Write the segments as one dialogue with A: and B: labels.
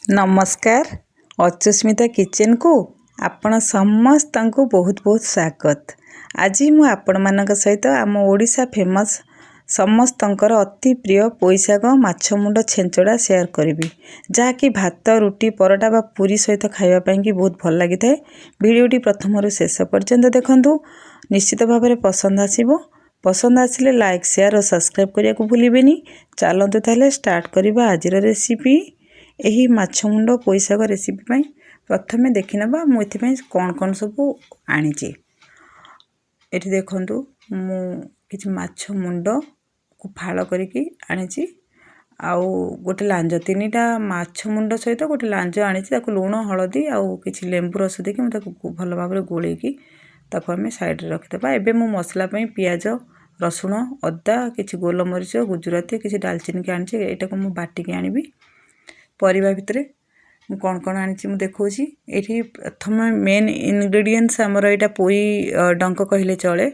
A: नमस्कार अच्युस्मिता किचन को आपण समस्त को बहुत बहुत स्वागत। आज मु आपण मानक सहित आम ओडिशा फेमस समस्तंकर अति प्रिय पोईशाग माछ मुंड छेंचड़ा शेयर करी जहाँकि भात रुटी परोटा बा पूरी सहित खावाई की बहुत भल लगी था। भिडियोटी प्रथम शेष पर्यंत देखंतु, निश्चित भाव में पसंद आसिबो। पसंद आसिले लाइक शेयर और सब्सक्राइब करने को भूलिबेनी। चलते ताले स्टार्ट करबा आज रेसिपी। यही माछ मुंड पोईशाग रेसिपी पाई प्रथमे देखि नबा मु एथि कौन कौन सब आनी। एठी देखंतु मु किछि माछ मुंड को फाड़ करिकी आनी। आउ गोटे लांज तीनटा माछ मुंड सहित गोटे लांज आनी। लुण हलदी आउ किछि लेंबू रस देकी मु भल भाव गोलेकी ताको आमे साइड रे रखिदबा। एबे मु मसला पई पियाज रसुण अदा किछि गोलमरिच गुजराती किछि दालचीनी के आनी। एटा को मु बाटी के आनीबी। परिबा भितरे मु कौन कौन आनी मु देखौछि। एठी प्रथम मेन इनग्रेडिएंट्स हमर एटा पोई डंक कहले चले।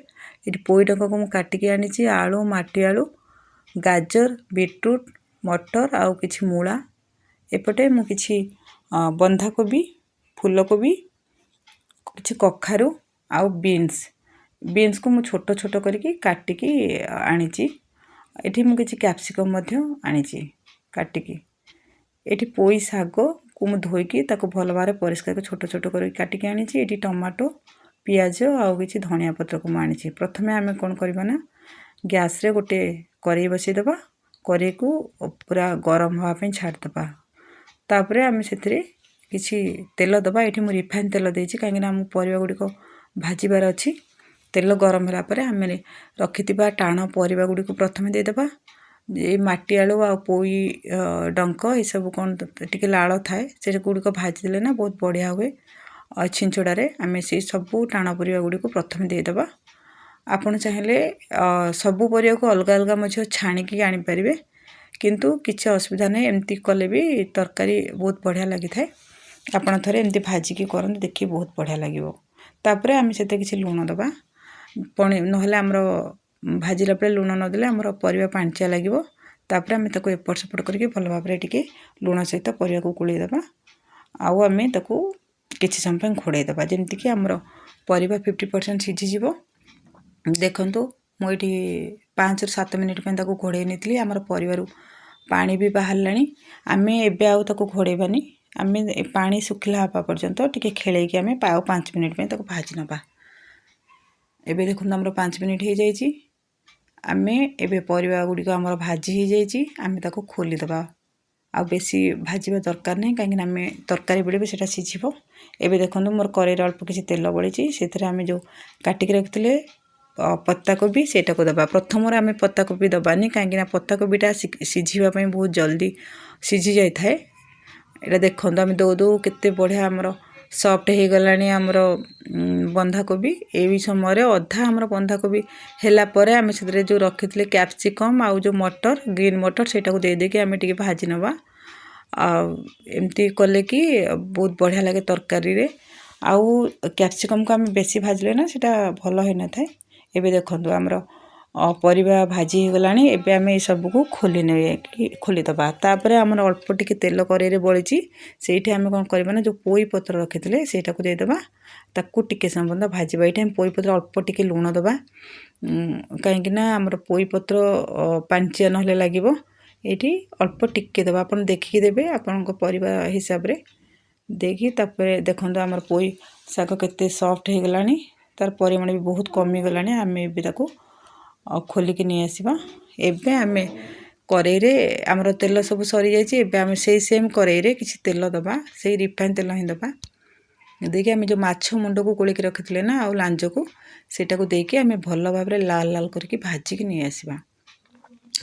A: एठी पोई डंक को मु काटी के आनी। आलू माटी आलू गाजर बीटरूट मटर आउ किछि मूला। एपटे मु किछि बंधा कोबी फूलकोबी किछि कखारू आउ बीन्स को मु छोट छोट करके काटी की आनी। एठी मु किछि कैप्सिकम मध्य आनी काटी। एठी पोई साग को मु धोईकी ताको भल भारे परिष्कार छोट छोट कर काटी के आनी। एठी टमाटो पियाज आउ किछि धनिया पत्र को आनी। प्रथमे आमे कोन करबा ना गैस रे गोटे कढ़ाई बसई दबा। कढ़ाई को पूरा गरम होवा पे छाड़ दबा। तापरे आमे सेतरे किछि तेल दबा। एठी मु रिफाइन तेल देछि काहे ना मु परिबा गुडी को भाजीबार अछि। तेल गरम होला परे आमे रखितिबा टाण परिबा गुडी को प्रथमे दे दबा। ये माटी आलू आ पोई डंक ये सब कौन टिके लाल थाए से गुड़िक भाजी देले ना बहुत बढ़िया हुए। छिंचड़ारे आम से सबू टाण परिया गुड़ी को प्रथम देदेबा। आपन चाहेले सबू परिया को अलग अलग मझे छाणिकी आनीपारे किंतु किसी असुविधा नहीं। एमती कले भी तरकारी बहुत बढ़िया लगी थाए। आपन थरे एमती भाजिकी करन देखि बहुत बढ़िया लगिवो। तापरे आम से किसी लुण दबा पणी नहले आमर भाजिला पे लुण नदेले आमर परिया पांचिया लागिवो। तापरे आमे ताको एपट सेपट करके भल भाबरे टिके लुण सहित परिया को कुळी दबा। आउ आमे ताको किछि समय घोड़ाई दबा जेमति कि आमर परिया 50% सिझी जिवो। देखंतु मु एठी 5 ରୁ 7 मिनिट पे ताको घोड़ाई नेतली। आमर परिवारु पानी भी बाहरलानी। आमे एबे आउ ताको घोड़ाइबानी। आमे पानी सुखिला हबा पर्यंत टिके खेळेकी आमे 5 मिनिट पे ताको भाजी नबा। एबे देखंतु आमर 5 मिनिट हे जाईची। आमे एबे परिवा गुडी को आमर भाजी ही जाईची। आमे ताको खोली दबा। आ बेसी भाजीबा दरकार नहीं काहे ना आमे तरकारी बेले सेटा सिझिबो। एबे देखंतु मोर करेर अल्प किछि तेल बळीची। सेथरे आमे जो काटी के रखतिले पत्ता कोबी सेटा को दबा। प्रथम रे आमे पत्ता कोबी दबानी काहे ना पत्ता कोबीटा सिझिबा पई बहुत जल्दी सिझी जाय थाए। एटा देखंतु आमे दो दो केते बढ़िया आमर सॉफ्ट हे गलानी आमर बंधा कोबी। एही समय रे अधा आमर बंधा कोबी हेला परे आमे सेतरे जो रखितले कैप्सिकम आउ जो मटर ग्रीन मटर सेटा को दे दे के आमे टिके भाजी नबा। आ एमती कले कि बहुत बढ़िया लगे तरकारी रे। आउ कैप्सिकम को आमे बेसी भाजले ना सेटा भलो हे न थाए। एबे देखंतु आमर परिबा भाजी हे गलानी। एबे आमे सब को खोली ने कि खोली दबा। तापरे आमर अल्प टिके तेल करेरे बळीची। सेठी आमे कोन करबा ना जो पोई पत्र रखितले सेटा को दे दबा। ताकू टिके संबंध भाजीबा। एठी पोई पत्र अल्प टिके लुण दबा काहे ना आमर पोई पत्र पांचिया नहले लागिवो। एठी अल्प टिके दबा। आपन देखि देबे आपन को परिवार हिसाब रे देखि। तापरे देखंतु आमर पोई साग केते सॉफ्ट हे गलानी। तार परिमाण भी बहुत कमी गलानी। आमे भी ताको खोली के नहीं आसीबा। एबे आमे करेई रे आमर तेल सब सरी जायछि। एबे आमे सेही सेम करेई रे किछि तेल दबा। सेही रिफाइन तेल ही दबा। देखि आमे जो माछ मुंड को कोली के रखितले ना आउ लांज को सेटा को देके आमे भलो भाबरे लाल लाल करके भाजी के नहीं आसीबा।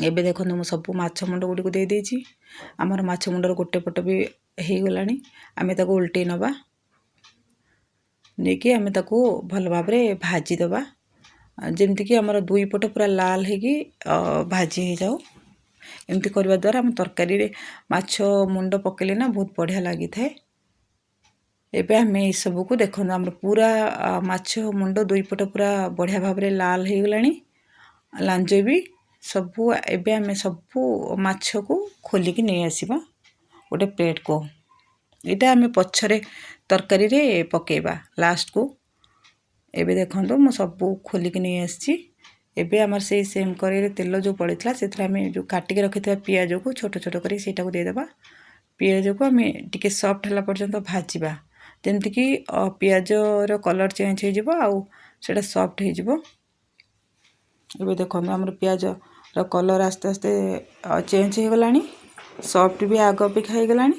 A: एबे देखंतु मु सब माछ मुंड गुडी को दे देछि। आमर माछ मुंडर गोटे पट भी हे गलानी। आमे ताको उल्टे नबा नेकी आमे ताको भलो भाबरे भाजी दबा जेमति कि आमर दुई पट पूरा लाल हेगी भाजी हे जाओ। एमती करबा द्वारा हम तरकारी रे माछ मुंड पकेले ना बहुत बढ़िया लागि थाए। एबे आमे ए सब को देखन हमर पूरा माछ मुंड दुई पट पूरा बढ़िया भाबरे लाल हे गलानी। लांज भी सबू एबे आमे सबू माछ को खोली की नहीं आसीबा गोटे प्लेट को। ଏଇଟା ଆମେ ପଛରେ ତରକାରୀରେ ପକେଇବା ଲାଷ୍ଟକୁ। ଏବେ ଦେଖନ୍ତୁ ମୁଁ ସବୁ ଖୋଲିକି ନେଇ ଆସିଛି। ଏବେ ଆମର ସେଇ ସେମ୍ କଡ଼େଇରେ ତେଲ ଯେଉଁ ପଡ଼ିଥିଲା ସେଥିରେ ଆମେ ଯେଉଁ କାଟିକି ରଖିଥିବା ପିଆଜକୁ ଛୋଟ ଛୋଟ କରି ସେଇଟାକୁ ଦେଇଦେବା। ପିଆଜକୁ ଆମେ ଟିକେ ସଫ୍ଟ ହେଲା ପର୍ଯ୍ୟନ୍ତ ଭାଜିବା, ଯେମିତିକି ପିଆଜର କଲର୍ ଚେଞ୍ଜ ହେଇଯିବ ଆଉ ସେଇଟା ସଫ୍ଟ ହେଇଯିବ। ଏବେ ଦେଖନ୍ତୁ ଆମର ପିଆଜର କଲର୍ ଆସ୍ତେ ଆସ୍ତେ ଚେଞ୍ଜ ହେଇଗଲାଣି, ସଫ୍ଟ ବି ଆଗ ଅପେକ୍ଷା ହେଇଗଲାଣି।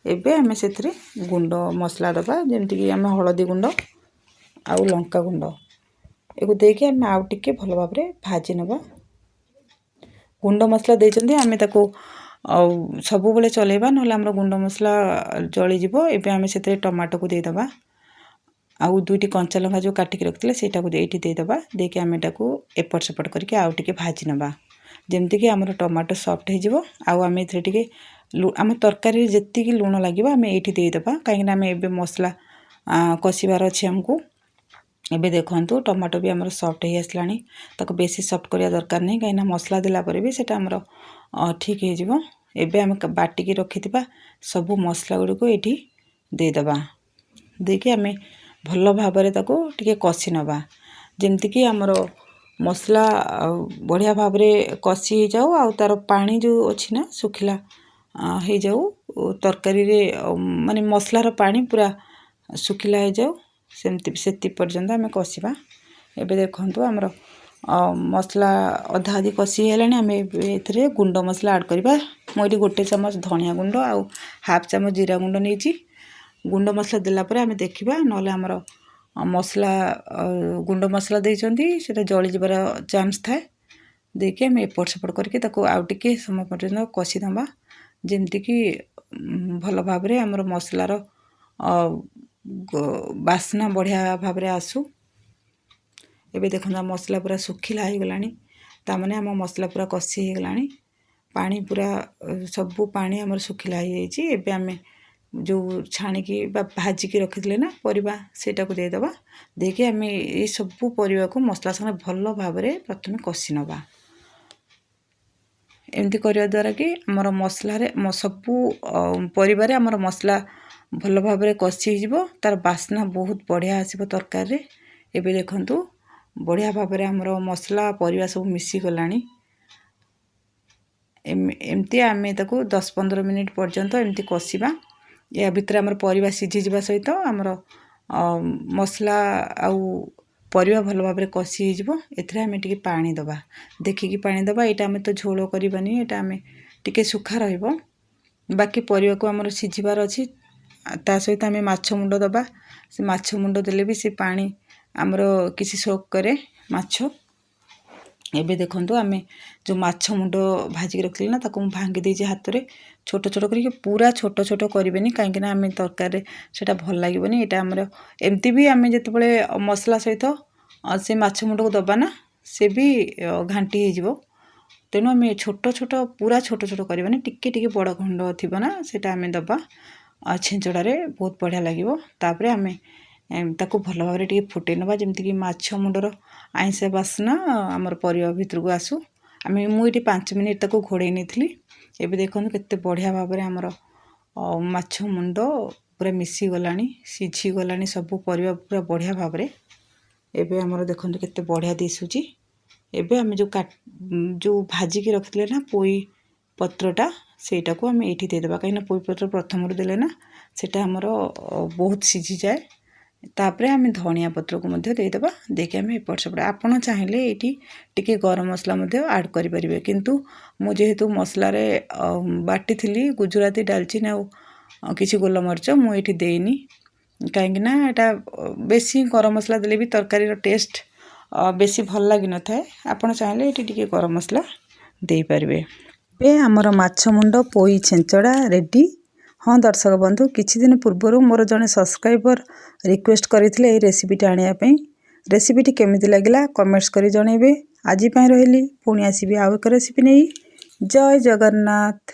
A: ଏବେ ଆମେ ସେଥିରେ ଗୁଣ୍ଡ ମସଲା ଦେବା, ଯେମିତିକି ଆମେ ହଳଦୀ ଗୁଣ୍ଡ ଆଉ ଲଙ୍କା ଗୁଣ୍ଡ ଏକୁ ଦେଇକି ଆମେ ଆଉ ଟିକେ ଭଲ ଭାବରେ ଭାଜି ନେବା। ଗୁଣ୍ଡ ମସଲା ଦେଇଛନ୍ତି, ଆମେ ତାକୁ ଆଉ ସବୁବେଳେ ଚଲେଇବା, ନହେଲେ ଆମର ଗୁଣ୍ଡ ମସଲା ଜଳିଯିବ। ଏବେ ଆମେ ସେଥିରେ ଟମାଟୋକୁ ଦେଇଦେବା, ଆଉ 2ଟି କଞ୍ଚା ଲଙ୍କା ଯେଉଁ କାଟିକି ରଖିଥିଲେ ସେଇଟାକୁ ଏଇଠି ଦେଇଦେବା। ଦେଇକି ଆମେ ଏଟାକୁ ଏପଟ ସେପଟ କରିକି ଆଉ ଟିକେ ଭାଜି ନେବା, ଯେମିତିକି ଆମର ଟମାଟୋ ସଫ୍ଟ ହେଇଯିବ। ଆଉ ଆମେ ଏଥିରେ ଟିକେ ଆମ ତରକାରୀରେ ଯେତିକି ଲୁଣ ଲାଗିବ ଆମେ ଏଇଠି ଦେଇଦେବା, କାହିଁକିନା ଆମେ ଏବେ ମସଲା କଷିବାର ଅଛି ଆମକୁ। ଏବେ ଦେଖନ୍ତୁ ଟମାଟୋ ବି ଆମର ସଫ୍ଟ ହେଇ ଆସିଲାଣି, ତାକୁ ବେଶୀ ସଫ୍ଟ କରିବା ଦରକାର ନାହିଁ, କାହିଁକିନା ମସଲା ଦେଲା ପରେ ବି ସେଇଟା ଆମର ଠିକ୍ ହେଇଯିବ। ଏବେ ଆମେ ବାଟିକି ରଖିଥିବା ସବୁ ମସଲା ଗୁଡ଼ିକୁ ଏଇଠି ଦେଇଦେବା, ଦେଇକି ଆମେ ଭଲ ଭାବରେ ତାକୁ ଟିକେ କଷି ନେବା, ଯେମିତିକି ଆମର ମସଲା ବଢ଼ିଆ ଭାବରେ କଷି ହେଇଯାଉ, ଆଉ ତା'ର ପାଣି ଯେଉଁ ଅଛି ନା ଶୁଖିଲା ହେଇଯାଉ ତରକାରୀରେ, ମାନେ ମସଲାର ପାଣି ପୁରା ଶୁଖିଲା ହେଇଯାଉ, ସେତିକି ପର୍ଯ୍ୟନ୍ତ ଆମେ କଷିବା। ଏବେ ଦେଖନ୍ତୁ ଆମର ମସଲା ଅଧା ଅଧି କଷି ହେଲାଣି। ଆମେ ଏଥିରେ ଗୁଣ୍ଡ ମସଲା ଆଡ଼୍ କରିବା। ମୁଁ ଏଠି 1 ଚାମଚ ଧନିଆ ଗୁଣ୍ଡ ଆଉ 1/2 ଚାମଚ ଜିରା ଗୁଣ୍ଡ ନେଇଛି। ଗୁଣ୍ଡ ମସଲା ଦେଲା ପରେ ଆମେ ଦେଖିବା, ନହେଲେ ଆମର ମସଲା ଗୁଣ୍ଡ ମସଲା ଦେଇଛନ୍ତି ସେଇଟା ଜଳିଯିବାର ଚାନ୍ସ ଥାଏ। ଦେଇକି ଆମେ ଏପଟ ସେପଟ କରିକି ତାକୁ ଆଉ ଟିକେ ସମୟ ପର୍ଯ୍ୟନ୍ତ କଷି ଦେବା, ଯେମିତିକି ଭଲ ଭାବରେ ଆମର ମସଲାର ବାସ୍ନା ବଢ଼ିଆ ଭାବରେ ଆସୁ। ଏବେ ଦେଖନ୍ତୁ ଆମ ମସଲା ପୁରା ଶୁଖିଲା ହେଇଗଲାଣି, ତାମାନେ ଆମ ମସଲା ପୁରା କଷି ହେଇଗଲାଣି। ପାଣି ପୁରା ସବୁ ପାଣି ଆମର ଶୁଖିଲା ହେଇଯାଇଛି। ଏବେ ଆମେ ଯେଉଁ ଛାଣିକି ବା ଭାଜିକି ରଖିଥିଲେ ନା ପରିବା ସେଇଟାକୁ ଦେଇଦେବା। ଦେଇକି ଆମେ ଏଇ ସବୁ ପରିବାକୁ ମସଲା ସାଙ୍ଗରେ ଭଲ ଭାବରେ ପ୍ରଥମେ କଷି ନେବା। ଏମିତି କରିବା ଦ୍ୱାରା କି ଆମର ମସଲାରେ ସବୁ ପରିବାରେ ଆମର ମସଲା ଭଲ ଭାବରେ କଷି ହେଇଯିବ, ତା'ର ବାସ୍ନା ବହୁତ ବଢ଼ିଆ ଆସିବ ତରକାରୀରେ। ଏବେ ଦେଖନ୍ତୁ ବଢ଼ିଆ ଭାବରେ ଆମର ମସଲା ପରିବା ସବୁ ମିଶିଗଲାଣି। ଏମିତି ଆମେ ତାକୁ 10-15 ମିନିଟ୍ ପର୍ଯ୍ୟନ୍ତ ଏମିତି କଷିବା। ଏହା ଭିତରେ ଆମର ପରିବା ସିଝିଯିବା ସହିତ ଆମର ମସଲା ଆଉ ପରିବା ଭଲ ଭାବରେ କଷି ହେଇଯିବ। ଏଥିରେ ଆମେ ଟିକେ ପାଣି ଦେବା, ଦେଖିକି ପାଣି ଦେବା। ଏଇଟା ଆମେ ତ ଝୋଳ କରିବାନି, ଏଇଟା ଆମେ ଟିକେ ଶୁଖା ରହିବ। ବାକି ପରିବାକୁ ଆମର ସିଝିବାର ଅଛି, ତା ସହିତ ଆମେ ମାଛ ମୁଣ୍ଡ ଦେବା। ସେ ମାଛ ମୁଣ୍ଡ ଦେଲେ ବି ସେ ପାଣି ଆମର କିଛି ସୋକ୍ କରେ ମାଛ। ଏବେ ଦେଖନ୍ତୁ ଆମେ ଯେଉଁ ମାଛ ମୁଣ୍ଡ ଭାଜିକି ରଖିଥିଲେ ନା, ତାକୁ ମୁଁ ଭାଙ୍ଗି ଦେଇଛି ହାତରେ ଛୋଟ ଛୋଟ କରିକି। ପୁରା ଛୋଟ ଛୋଟ କରିବେନି, କାହିଁକିନା ଆମେ ତରକାରୀରେ ସେଇଟା ଭଲ ଲାଗିବନି। ଏଇଟା ଆମର ଏମିତି ବି ଆମେ ଯେତେବେଳେ ମସଲା ସହିତ ସେ ମାଛ ମୁଣ୍ଡକୁ ଦେବା ନା, ସେ ବି ଘାଣ୍ଟି ହେଇଯିବ। ତେଣୁ ଆମେ ପୁରା ଛୋଟ ଛୋଟ କରିବାନି, ଟିକେ ଟିକେ ବଡ଼ ଖଣ୍ଡ ଥିବ ନା, ସେଇଟା ଆମେ ଦେବା ଛେଞ୍ଚଡ଼ାରେ, ବହୁତ ବଢ଼ିଆ ଲାଗିବ। ତାପରେ ଆମେ ତାକୁ ଭଲ ଭାବରେ ଟିକେ ଫୁଟେଇ ନେବା, ଯେମିତିକି ମାଛ ମୁଣ୍ଡର ଆଇଁଷ ବାସ୍ନା ଆମର ପରିବା ଭିତରକୁ ଆସୁ। ମୁଁ ଏଠି 5 ମିନିଟ୍ ତାକୁ ଘୋଡ଼େଇ ନେଇଥିଲି। ଏବେ ଦେଖନ୍ତୁ କେତେ ବଢ଼ିଆ ଭାବରେ ଆମର ମାଛ ମୁଣ୍ଡ ପୁରା ମିଶିଗଲାଣି, ସିଝିଗଲାଣି ସବୁ ପରିବା ପୁରା ବଢ଼ିଆ ଭାବରେ। ଏବେ ଆମର ଦେଖନ୍ତୁ କେତେ ବଢ଼ିଆ ଦିଶୁଛି। ଏବେ ଆମେ ଯେଉଁ ଭାଜିକି ରଖିଥିଲେ ନା ପୋଇ ପତ୍ରଟା, ସେଇଟାକୁ ଆମେ ଏଇଠି ଦେଇଦେବା, କାହିଁକିନା ପୋଇ ପତ୍ର ପ୍ରଥମରୁ ଦେଲେ ନା ସେଇଟା ଆମର ବହୁତ ସିଝିଯାଏ। ତାପରେ ଆମେ ଧନିଆ ପତ୍ରକୁ ମଧ୍ୟ ଦେଇଦେବା। ଦେଇକି ଆମେ ଏପଟ ସେପଟ, ଆପଣ ଚାହିଁଲେ ଏଇଠି ଟିକେ ଗରମ ମସଲା ମଧ୍ୟ ଆଡ଼୍ କରିପାରିବେ, କିନ୍ତୁ ମୁଁ ଯେହେତୁ ମସଲାରେ ବାଟିଥିଲି ଗୁଜୁରାତି, ଡାଲଚିନି ଆଉ କିଛି ଗୋଲମରିଚ, ମୁଁ ଏଇଠି ଦେଇନି, କାହିଁକିନା ଏଇଟା ବେଶୀ ଗରମ ମସଲା ଦେଲେ ବି ତରକାରୀର ଟେଷ୍ଟ ବେଶୀ ଭଲ ଲାଗିନଥାଏ। ଆପଣ ଚାହିଁଲେ ଏଇଠି ଟିକେ ଗରମ ମସଲା ଦେଇପାରିବେ। ଏବେ ଆମର ମାଛ ମୁଣ୍ଡ ପୋଇ ଛେଞ୍ଚଡ଼ା ରେଡ଼ି। ହଁ ଦର୍ଶକ ବନ୍ଧୁ, କିଛି ଦିନ ପୂର୍ବରୁ ମୋର ଜଣେ ସବସ୍କ୍ରାଇବର ରିକ୍ୱେଷ୍ଟ କରିଥିଲେ ଏହି ରେସିପିଟି ଆଣିବା ପାଇଁ। ରେସିପିଟି କେମିତି ଲାଗିଲା କମେଣ୍ଟସ୍ କରି ଜଣାଇବେ। ଆଜି ପାଇଁ ରହିଲି, ପୁଣି ଆସିବି ଆଉ ଏକ ରେସିପି ନେଇ। ଜୟ ଜଗନ୍ନାଥ।